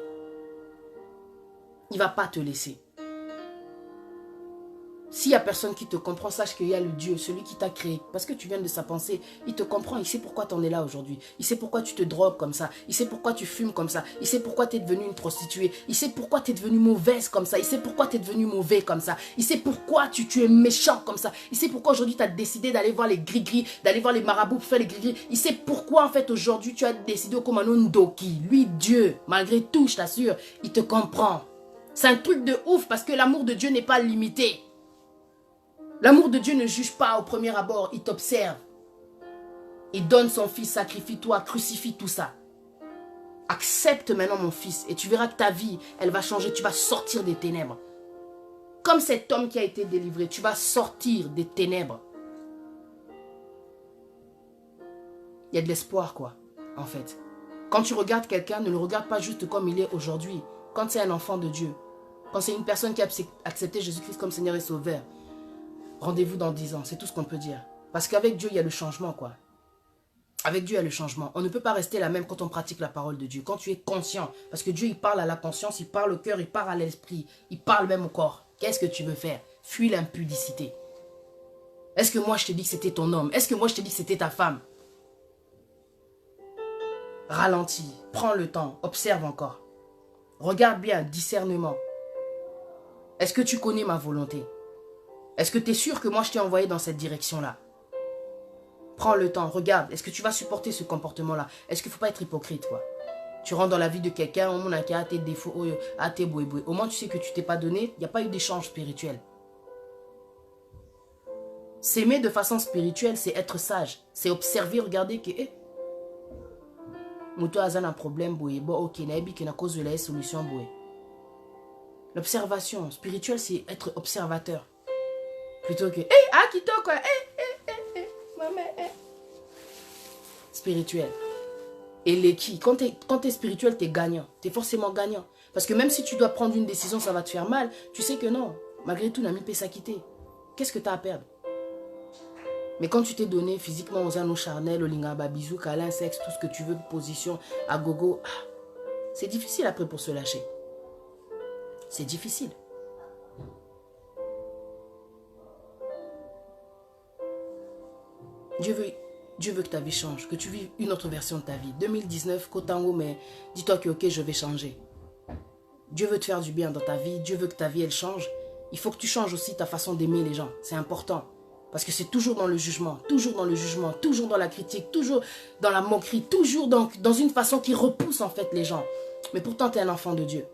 Il ne va pas te laisser. S'il n'y a personne qui te comprend, sache qu'il y a le Dieu, celui qui t'a créé. Parce que tu viens de sa pensée, il te comprend, il sait pourquoi tu en es là aujourd'hui. Il sait pourquoi tu te drogues comme ça. Il sait pourquoi tu fumes comme ça. Il sait pourquoi tu es devenue une prostituée. Il sait pourquoi tu es devenue mauvaise comme ça. Il sait pourquoi tu es devenu mauvais comme ça. Il sait pourquoi tu es méchant comme ça. Il sait pourquoi aujourd'hui tu as décidé d'aller voir les gris-gris, d'aller voir les marabouts pour faire les gris-gris. Il sait pourquoi en fait aujourd'hui tu as décidé au Komano Ndoki. Lui, Dieu, malgré tout, je t'assure, il te comprend. C'est un truc de ouf parce que l'amour de Dieu n'est pas limité. L'amour de Dieu ne juge pas au premier abord, il t'observe. Il donne son fils, sacrifie-toi, crucifie tout ça. Accepte maintenant mon fils et tu verras que ta vie, elle va changer, tu vas sortir des ténèbres. Comme cet homme qui a été délivré, tu vas sortir des ténèbres. Il y a de l'espoir quoi, en fait. Quand tu regardes quelqu'un, ne le regarde pas juste comme il est aujourd'hui. Quand c'est un enfant de Dieu, quand c'est une personne qui a accepté Jésus-Christ comme Seigneur et Sauveur, rendez-vous dans 10 ans, c'est tout ce qu'on peut dire. Parce qu'avec Dieu, il y a le changement, quoi. Avec Dieu, il y a le changement. On ne peut pas rester la même quand on pratique la parole de Dieu. Quand tu es conscient, parce que Dieu, il parle à la conscience, il parle au cœur, il parle à l'esprit, il parle même au corps. Qu'est-ce que tu veux faire? Fuis l'impudicité. Est-ce que moi, je te dis que c'était ton homme? Est-ce que moi, je te dis que c'était ta femme? Ralentis, prends le temps, observe encore. Regarde bien, discernement. Est-ce que tu connais ma volonté? Est-ce que tu es sûr que moi je t'ai envoyé dans cette direction-là? Prends le temps, regarde. Est-ce que tu vas supporter ce comportement-là? Est-ce qu'il ne faut pas être hypocrite, quoi? Tu rentres dans la vie de quelqu'un, au moins tes défauts, à tes boué-boué. Au moins tu sais que tu t'es pas donné, il n'y a pas eu d'échange spirituel. S'aimer de façon spirituelle, c'est être sage. C'est observer, regarder que, Mouto a un problème, boué, bon, ok, naïbi, qui n'a cause de la solution, boué. L'observation spirituelle, c'est être observateur. Plutôt que, Akito, quoi, maman, Spirituel. Et l'équi, quand t'es spirituel, t'es gagnant. T'es forcément gagnant. Parce que même si tu dois prendre une décision, ça va te faire mal. Tu sais que non. Malgré tout, Nami peut s'acquitter. Qu'est-ce que t'as à perdre? Mais quand tu t'es donné physiquement aux anneaux charnels, au lingaba, bisous, câlin, sexe, tout ce que tu veux, position, à gogo, c'est difficile après pour se lâcher. C'est difficile. Dieu veut que ta vie change, que tu vives une autre version de ta vie. 2019, Kotango, mais dis-toi que ok, je vais changer. Dieu veut te faire du bien dans ta vie, Dieu veut que ta vie, elle change. Il faut que tu changes aussi ta façon d'aimer les gens, c'est important. Parce que c'est toujours dans le jugement, toujours dans le jugement, toujours dans la critique, toujours dans la moquerie, toujours dans une façon qui repousse en fait les gens. Mais pourtant, tu es un enfant de Dieu.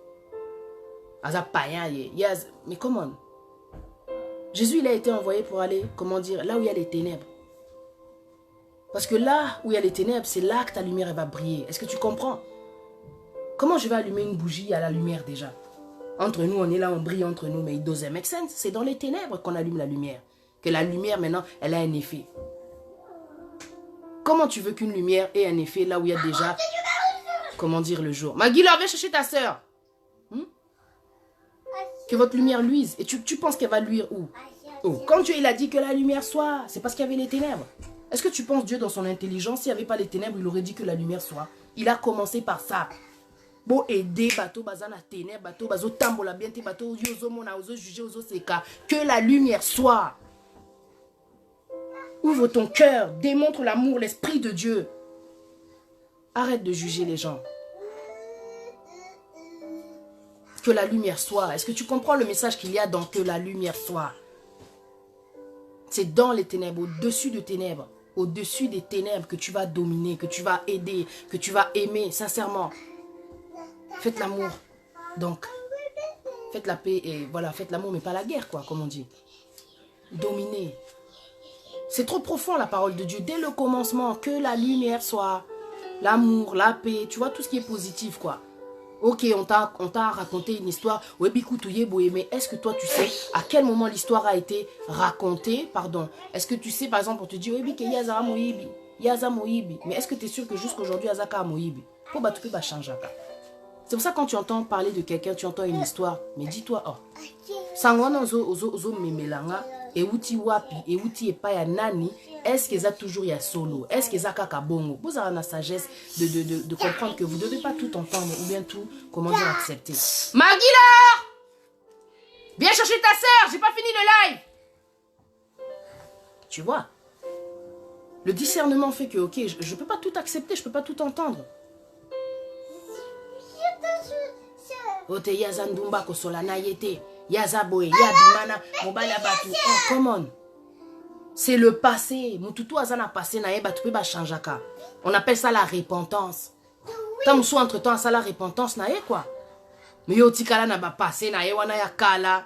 Mais comment? Jésus, il a été envoyé pour aller, comment dire, là où il y a les ténèbres. Parce que là où il y a les ténèbres, c'est là que ta lumière elle va briller. Est-ce que tu comprends? Comment je vais allumer une bougie à la lumière déjà? Entre nous, on est là, on brille entre nous, mais it doesn't make sense. C'est dans les ténèbres qu'on allume la lumière. Que la lumière, maintenant, elle a un effet. Comment tu veux qu'une lumière ait un effet là où il y a déjà comment dire, le jour. Maggie, là, viens chercher ta soeur. Que votre lumière luise. Et tu penses qu'elle va luire où? Oh, quand Dieu il a dit que la lumière soit, c'est parce qu'il y avait les ténèbres. Est-ce que tu penses Dieu dans son intelligence, s'il n'y avait pas les ténèbres, il aurait dit que la lumière soit? Il a commencé par ça. Bon aider bateau bazana ténèbres, bateau bazo tambola bien te bateau yozo mona ozo juger ozo seka. Que la lumière soit. Ouvre ton cœur, démontre l'amour, l'esprit de Dieu. Arrête de juger les gens. Que la lumière soit. Est-ce que tu comprends le message qu'il y a dans que la lumière soit? C'est dans les ténèbres, au-dessus de ténèbres, au-dessus des ténèbres que tu vas dominer, que tu vas aider, que tu vas aimer, sincèrement. Faites l'amour. Donc, faites la paix et voilà, faites l'amour, mais pas la guerre, quoi, comme on dit. Dominer. C'est trop profond, la parole de Dieu. Dès le commencement, que la lumière soit, l'amour, la paix, tu vois, tout ce qui est positif, quoi. Ok, on t'a raconté une histoire, mais est-ce que toi tu sais à quel moment l'histoire a été racontée? Pardon. Est-ce que tu sais, par exemple, on te dit, mais est-ce que tu es sûr que jusqu'aujourd'hui, Azaka Moïbi? C'est pour ça que quand tu entends parler de quelqu'un, tu entends une histoire, mais dis-toi, oh, Sangwana ozo memelanga, euti wapi, euti epaya nani, est-ce qu'ils a toujours ya solo? Est-ce qu'ils a kakabongo? Vous avez la sagesse de comprendre que vous ne devez pas tout entendre ou bien tout, comment dire, accepter. Maguila! Viens chercher ta sœur, j'ai pas fini le live! Tu vois? Le discernement fait que, ok, je ne peux pas tout accepter, je ne peux pas tout entendre. Ote yazandumba kosolana yete, yazaboe, yabimana, mobala batu. Oh, come on. C'est le passé. Mututu azana passé na yeba tupe ba chanjaka. On appelle ça la repentance. Tant sou entre temps ça la repentance na ye quoi. Mais yo tikala na ba passé na ye wana ya kala.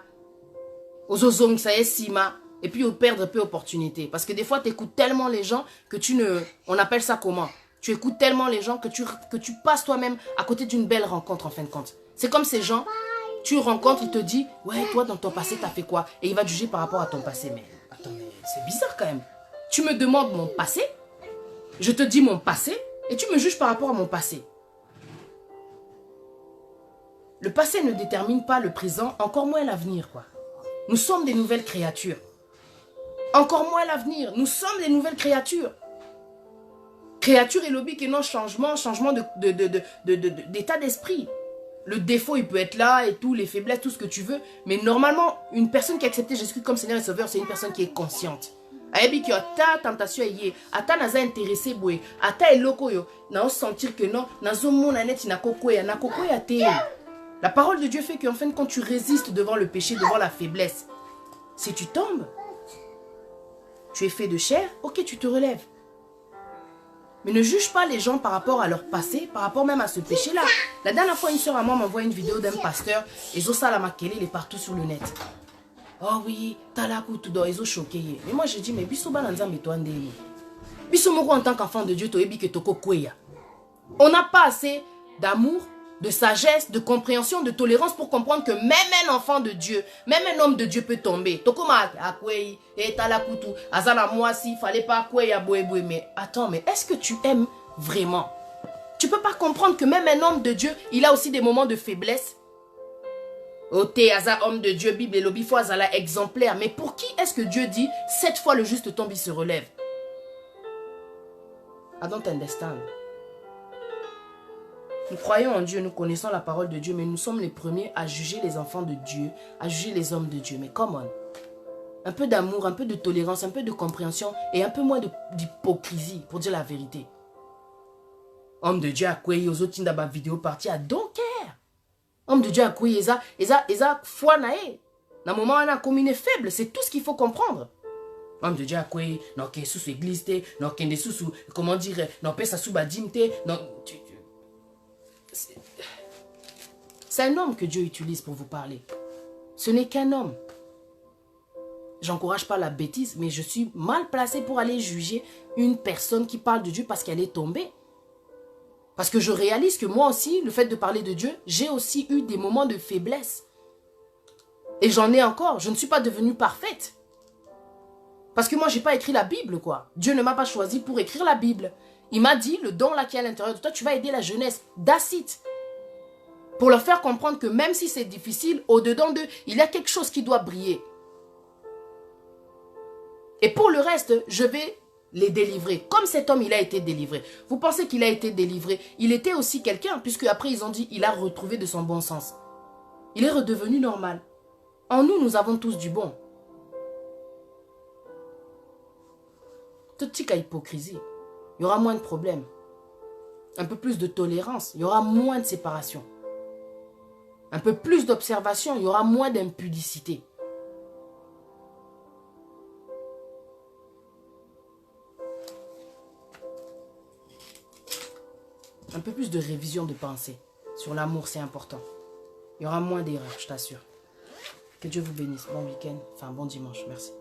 Ozozong ça ye sima et puis au perdre peu opportunité parce que des fois tu écoutes tellement les gens que tu ne, on appelle ça comment? Tu écoutes tellement les gens que tu passes toi-même à côté d'une belle rencontre en fin de compte. C'est comme ces gens, tu rencontres, il te dit, ouais, toi dans ton passé, t'as fait quoi? Et il va te juger par rapport à ton passé. Mais attends, mais c'est bizarre quand même. Tu me demandes mon passé, je te dis mon passé, et tu me juges par rapport à mon passé. Le passé ne détermine pas le présent, encore moins l'avenir, quoi. Nous sommes des nouvelles créatures. Encore moins l'avenir, nous sommes des nouvelles créatures. Créature et lobby qui non changement d'état d'esprit. Le défaut, il peut être là et tout, les faiblesses, tout ce que tu veux. Mais normalement, une personne qui a accepté Jésus comme Seigneur et Sauveur, c'est une personne qui est consciente. Ayebi ki ata tentation yé, ata naza intéressé boy, ata eloko yo, na o sentir que non, nazo mona net na kokoya te. La parole de Dieu fait qu'en fin, quand tu résistes devant le péché, devant la faiblesse, si tu tombes, tu es fait de chair, ok, tu te relèves. Mais ne juge pas les gens par rapport à leur passé, par rapport même à ce péché-là. La dernière fois, une soeur à moi m'envoie une vidéo d'un pasteur, et Zosa la Makele, il est partout sur le net. Oh oui, talaku tout dans, ils ont choqué. Mais moi je dis, mais biso bananza metwande. Biso moko en tant qu'enfant de Dieu, to ebi ke toko kweya. On n'a pas assez d'amour, de sagesse, de compréhension, de tolérance pour comprendre que même un enfant de Dieu, même un homme de Dieu peut tomber. Tokoma akwei, et talakutu, azana moi si, fallait pas kweya boé. Mais attends, mais est-ce que tu aimes vraiment? Tu peux pas comprendre que même un homme de Dieu, il a aussi des moments de faiblesse. Ote aza homme de Dieu, Bible et lobby fois azala exemplaire. Mais pour qui est-ce que Dieu dit 7 fois le juste tombe, il se relève? I don't understand. Nous croyons en Dieu, nous connaissons la parole de Dieu, mais nous sommes les premiers à juger les enfants de Dieu, à juger les hommes de Dieu. Mais come on. Un peu d'amour, un peu de tolérance, un peu de compréhension et un peu moins d'hypocrisie, pour dire la vérité. Homme de Dieu a quoi aux autres dans ma vidéo partie à don't care. Homme de Dieu a quoi eza foi nae. Na moment on a combiné faible, c'est tout ce qu'il faut comprendre. Homme de Dieu a quoi non que sous église te, non que sous comment dire, non pesa sous badim te, non c'est un homme que Dieu utilise pour vous parler. Ce n'est qu'un homme. J'encourage pas la bêtise, mais je suis mal placé pour aller juger une personne qui parle de Dieu parce qu'elle est tombée. Parce que je réalise que moi aussi, le fait de parler de Dieu, j'ai aussi eu des moments de faiblesse. Et j'en ai encore. Je ne suis pas devenue parfaite. Parce que moi, je n'ai pas écrit la Bible, quoi. Dieu ne m'a pas choisi pour écrire la Bible. Il m'a dit, le don là qui est à l'intérieur de toi, tu vas aider la jeunesse. That's it. Pour leur faire comprendre que même si c'est difficile, au-dedans d'eux, il y a quelque chose qui doit briller. Et pour le reste, je vais les délivrer. Comme cet homme, il a été délivré. Vous pensez qu'il a été délivré? Il était aussi quelqu'un, puisque après ils ont dit, il a retrouvé de son bon sens. Il est redevenu normal. En nous, nous avons tous du bon. Toute petite hypocrisie. Il y aura moins de problèmes. Un peu plus de tolérance. Il y aura moins de séparation. Un peu plus d'observation. Il y aura moins d'impudicité. Un peu plus de révision de pensée. Sur l'amour, c'est important. Il y aura moins d'erreurs, je t'assure. Que Dieu vous bénisse. Bon week-end. Enfin, bon dimanche. Merci.